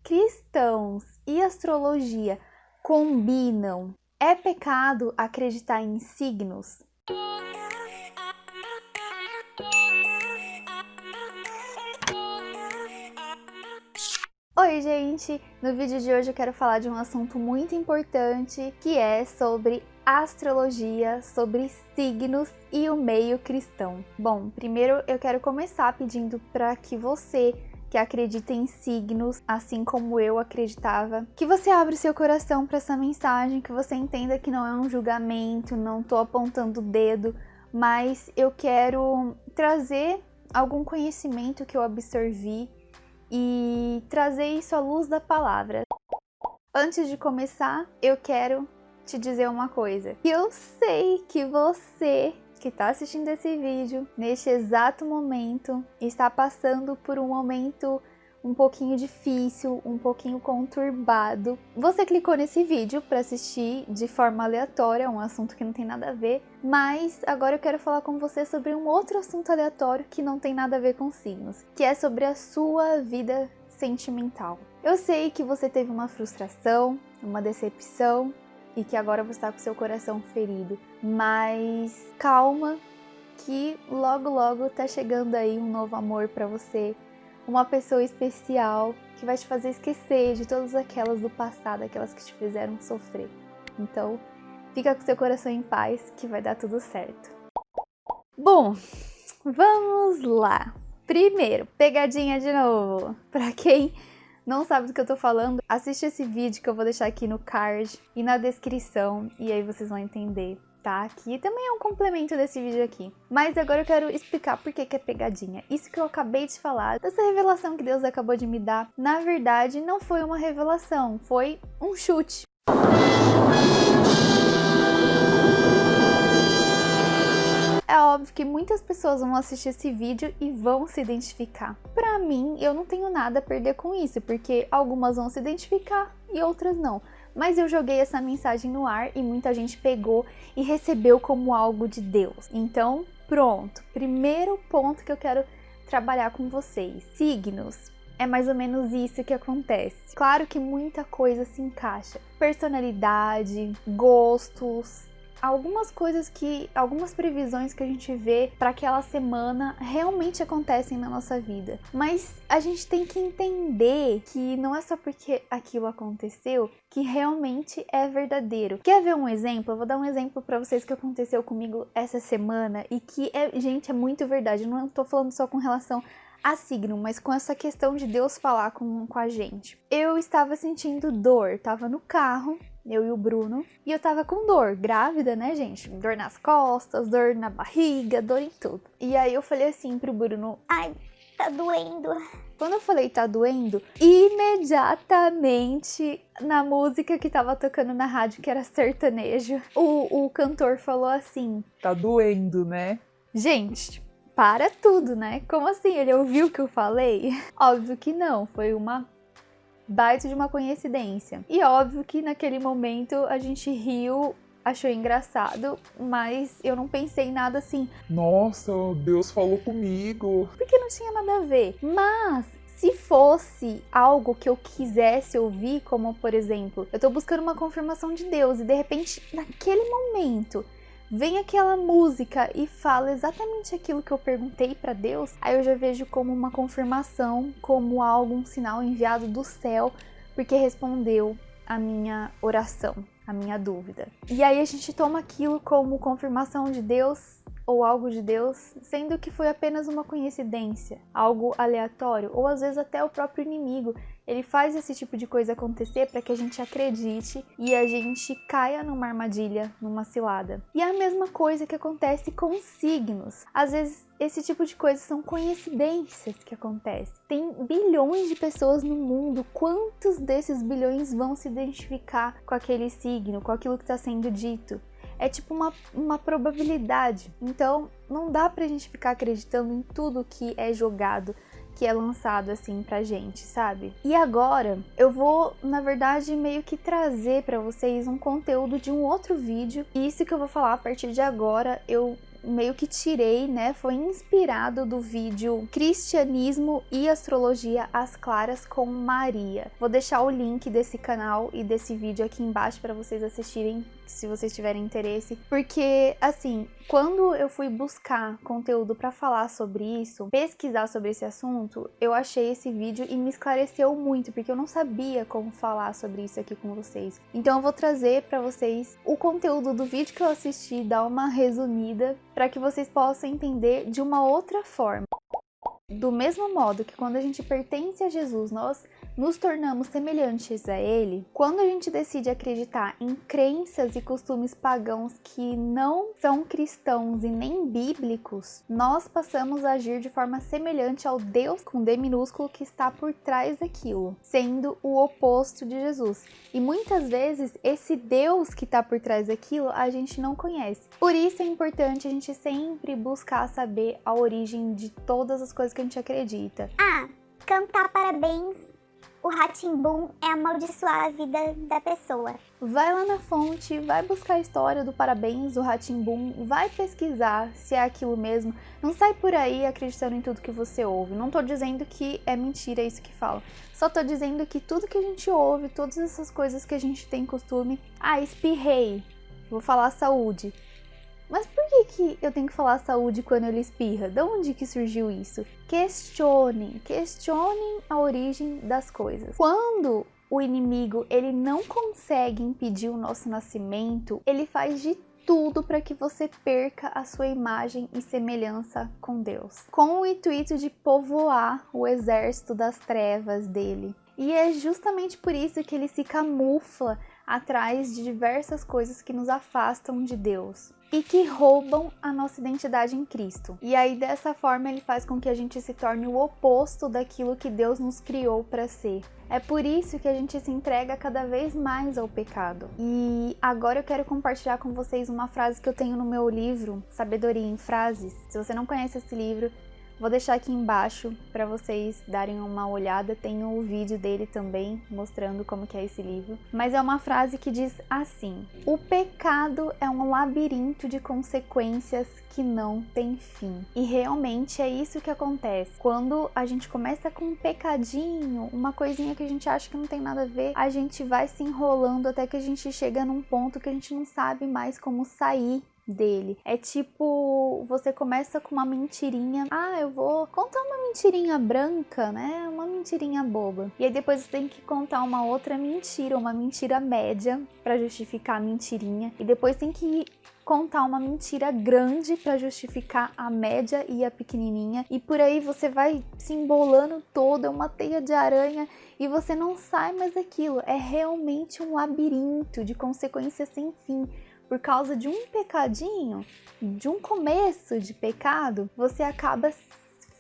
cristãos e astrologia combinam? É pecado acreditar em signos? Oi, gente! No vídeo de hoje eu quero falar de um assunto muito importante, que é sobre astrologia, sobre signos e o meio cristão. Bom, primeiro eu quero começar pedindo para que você que acredita em signos, assim como eu acreditava, que você abra o seu coração para essa mensagem, que você entenda que não é um julgamento, não tô apontando o dedo, mas eu quero trazer algum conhecimento que eu absorvi e trazer isso à luz da palavra. Antes de começar, eu quero te dizer uma coisa. Eu sei que você que está assistindo esse vídeo, neste exato momento, está passando por um momento um pouquinho difícil, um pouquinho conturbado. Você clicou nesse vídeo para assistir de forma aleatória, um assunto que não tem nada a ver, mas agora eu quero falar com você sobre um outro assunto aleatório que não tem nada a ver com signos, que é sobre a sua vida sentimental. Eu sei que você teve uma frustração, uma decepção, e que agora você está com seu coração ferido, mas calma, que logo logo tá chegando aí um novo amor para você, uma pessoa especial que vai te fazer esquecer de todas aquelas do passado, aquelas que te fizeram sofrer. Então, fica com seu coração em paz, que vai dar tudo certo. Bom, vamos lá. Primeiro, pegadinha de novo. Para quem não sabe do que eu tô falando, assiste esse vídeo que eu vou deixar aqui no card e na descrição, e aí vocês vão entender, tá? Aqui também é um complemento desse vídeo aqui. Mas agora eu quero explicar por que é pegadinha. Isso que eu acabei de falar, dessa revelação que Deus acabou de me dar, na verdade não foi uma revelação, foi um chute. É óbvio que muitas pessoas vão assistir esse vídeo e vão se identificar. Pra mim, eu não tenho nada a perder com isso, porque algumas vão se identificar e outras não. Mas eu joguei essa mensagem no ar e muita gente pegou e recebeu como algo de Deus. Então, pronto. Primeiro ponto que eu quero trabalhar com vocês. Signos. É mais ou menos isso que acontece. Claro que muita coisa se encaixa. Personalidade, gostos, algumas previsões que a gente vê para aquela semana realmente acontecem na nossa vida. Mas a gente tem que entender que não é só porque aquilo aconteceu que realmente é verdadeiro. Quer ver um exemplo? Eu vou dar um exemplo para vocês que aconteceu comigo essa semana e que, gente, é muito verdade. Eu não tô falando só com relação a signo, mas com essa questão de Deus falar com a gente. Eu estava sentindo dor, tava no carro, eu e o Bruno, e eu tava com dor, grávida, né, gente? Dor nas costas, dor na barriga, dor em tudo. E aí eu falei assim pro Bruno, ai, tá doendo. Quando eu falei tá doendo, imediatamente na música que tava tocando na rádio, que era sertanejo, o cantor falou assim, tá doendo, né? Gente, para tudo, né? Como assim? Ele ouviu o que eu falei? Óbvio que não, foi uma baita de uma coincidência. E óbvio que naquele momento a gente riu, achou engraçado, mas eu não pensei em nada assim. Nossa, Deus falou comigo. Porque não tinha nada a ver. Mas se fosse algo que eu quisesse ouvir, como por exemplo, eu tô buscando uma confirmação de Deus e de repente naquele momento vem aquela música e fala exatamente aquilo que eu perguntei para Deus, aí eu já vejo como uma confirmação, como algo, um sinal enviado do céu, porque respondeu a minha oração, a minha dúvida. E aí a gente toma aquilo como confirmação de Deus ou algo de Deus, sendo que foi apenas uma coincidência, algo aleatório, ou às vezes até o próprio inimigo. Ele faz esse tipo de coisa acontecer para que a gente acredite e a gente caia numa armadilha, numa cilada. E é a mesma coisa que acontece com signos. Às vezes esse tipo de coisa são coincidências que acontecem. Tem bilhões de pessoas no mundo. Quantos desses bilhões vão se identificar com aquele signo, com aquilo que está sendo dito? É tipo uma probabilidade. Então não dá pra gente ficar acreditando em tudo que é jogado, que é lançado assim pra gente, sabe? E agora eu vou, na verdade, meio que trazer pra vocês um conteúdo de um outro vídeo. E isso que eu vou falar a partir de agora, eu meio que tirei, né, foi inspirado do vídeo Cristianismo e Astrologia às Claras com Maria. Vou deixar o link desse canal e desse vídeo aqui embaixo para vocês assistirem, se vocês tiverem interesse, porque assim, quando eu fui buscar conteúdo para falar sobre isso, pesquisar sobre esse assunto, eu achei esse vídeo e me esclareceu muito, porque eu não sabia como falar sobre isso aqui com vocês. Então eu vou trazer para vocês o conteúdo do vídeo que eu assisti, dar uma resumida para que vocês possam entender de uma outra forma. Do mesmo modo que quando a gente pertence a Jesus, nós nos tornamos semelhantes a Ele, quando a gente decide acreditar em crenças e costumes pagãos que não são cristãos e nem bíblicos, nós passamos a agir de forma semelhante ao Deus com D minúsculo que está por trás daquilo, sendo o oposto de Jesus. E muitas vezes esse Deus que está por trás daquilo a gente não conhece. Por isso é importante a gente sempre buscar saber a origem de todas as coisas que a gente acredita. Cantar parabéns, o Rá-Tim-Bum é amaldiçoar a vida da pessoa. Vai lá na fonte, vai buscar a história do parabéns, do Rá-Tim-Bum, vai pesquisar se é aquilo mesmo. Não sai por aí acreditando em tudo que você ouve. Não tô dizendo que é mentira isso que fala. Só tô dizendo que tudo que a gente ouve, todas essas coisas que a gente tem costume... espirrei, vou falar saúde. Mas por que eu tenho que falar saúde quando ele espirra? De onde que surgiu isso? Questionem a origem das coisas. Quando o inimigo ele não consegue impedir o nosso nascimento, ele faz de tudo para que você perca a sua imagem e semelhança com Deus, com o intuito de povoar o exército das trevas dele. E é justamente por isso que ele se camufla atrás de diversas coisas que nos afastam de Deus e que roubam a nossa identidade em Cristo. E aí dessa forma ele faz com que a gente se torne o oposto daquilo que Deus nos criou para ser. É por isso que a gente se entrega cada vez mais ao pecado. E agora eu quero compartilhar com vocês uma frase que eu tenho no meu livro, Sabedoria em Frases. Se você não conhece esse livro, vou deixar aqui embaixo para vocês darem uma olhada, tem o vídeo dele também, mostrando como que é esse livro. Mas é uma frase que diz assim: o pecado é um labirinto de consequências que não tem fim. E realmente é isso que acontece. Quando a gente começa com um pecadinho, uma coisinha que a gente acha que não tem nada a ver, a gente vai se enrolando até que a gente chega num ponto que a gente não sabe mais como sair dele. É tipo, você começa com uma mentirinha, eu vou contar uma mentirinha branca, né, uma mentirinha boba, e aí depois você tem que contar uma outra mentira, uma mentira média para justificar a mentirinha, e depois tem que contar uma mentira grande para justificar a média e a pequenininha, e por aí você vai se embolando todo, é uma teia de aranha e você não sai mais daquilo. É realmente um labirinto de consequências sem fim. Por causa de um pecadinho, de um começo de pecado, você acaba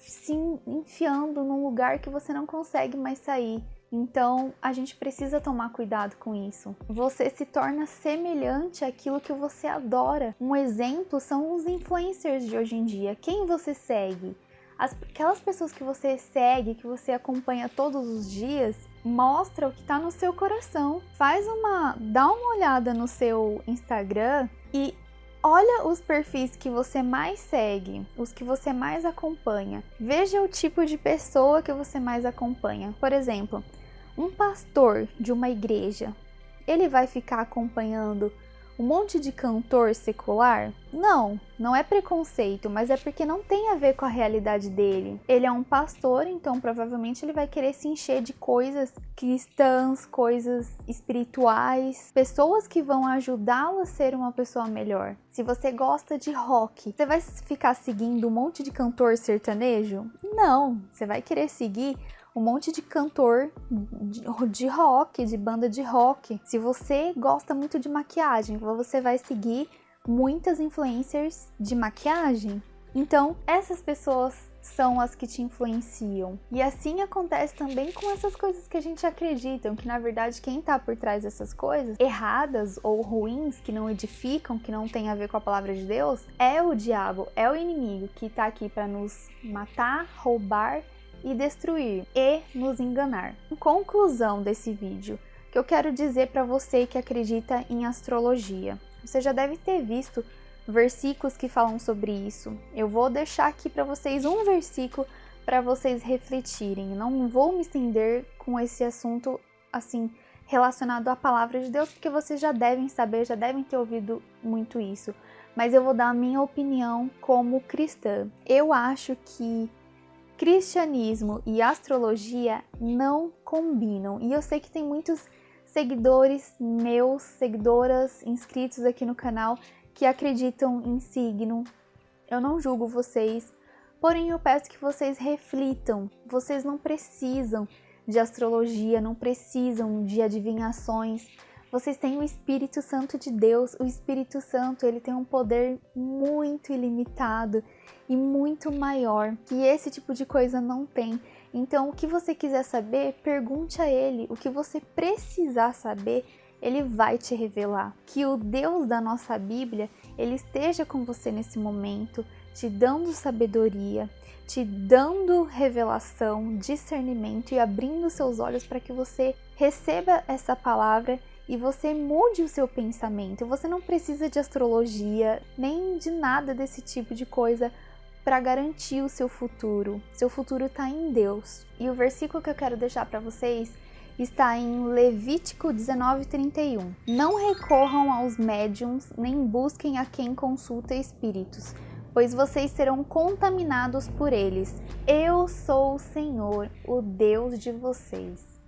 se enfiando num lugar que você não consegue mais sair. Então, a gente precisa tomar cuidado com isso. Você se torna semelhante àquilo que você adora. Um exemplo são os influencers de hoje em dia. Quem você segue? Aquelas pessoas que você segue, que você acompanha todos os dias, mostra o que está no seu coração. Dá uma olhada no seu Instagram e olha os perfis que você mais segue, os que você mais acompanha. Veja o tipo de pessoa que você mais acompanha. Por exemplo, um pastor de uma igreja, ele vai ficar acompanhando um monte de cantor secular? Não é preconceito, mas é porque não tem a ver com a realidade dele. Ele é um pastor, então provavelmente ele vai querer se encher de coisas cristãs, coisas espirituais, pessoas que vão ajudá-lo a ser uma pessoa melhor. Se você gosta de rock, você vai ficar seguindo um monte de cantor sertanejo? Não, você vai querer seguir um monte de cantor de rock, de banda de rock. Se você gosta muito de maquiagem, você vai seguir muitas influencers de maquiagem. Então, essas pessoas são as que te influenciam. E assim acontece também com essas coisas que a gente acredita, que na verdade quem tá por trás dessas coisas erradas ou ruins, que não edificam, que não tem a ver com a palavra de Deus, é o diabo, é o inimigo que tá aqui para nos matar, roubar e destruir e nos enganar. Conclusão desse vídeo, que eu quero dizer para você que acredita em astrologia. Você já deve ter visto versículos que falam sobre isso. Eu vou deixar aqui para vocês um versículo para vocês refletirem. Não vou me estender com esse assunto assim relacionado à palavra de Deus, porque vocês já devem saber, já devem ter ouvido muito isso. Mas eu vou dar a minha opinião como cristã. Eu acho que cristianismo e astrologia não combinam. E eu sei que tem muitos seguidores meus, seguidoras inscritos aqui no canal que acreditam em signo. Eu não julgo vocês, porém eu peço que vocês reflitam. Vocês não precisam de astrologia, não precisam de adivinhações. Vocês têm o Espírito Santo de Deus. O Espírito Santo, ele tem um poder muito ilimitado e muito maior, que esse tipo de coisa não tem. Então, o que você quiser saber, pergunte a ele. O que você precisar saber, ele vai te revelar. Que o Deus da nossa Bíblia, ele esteja com você nesse momento, te dando sabedoria, te dando revelação, discernimento e abrindo seus olhos para que você receba essa palavra e você mude o seu pensamento. Você não precisa de astrologia, nem de nada desse tipo de coisa para garantir o seu futuro. Seu futuro está em Deus. E o versículo que eu quero deixar para vocês está em Levítico 19:31. Não recorram aos médiuns, nem busquem a quem consulta espíritos, pois vocês serão contaminados por eles. Eu sou o Senhor, o Deus de vocês.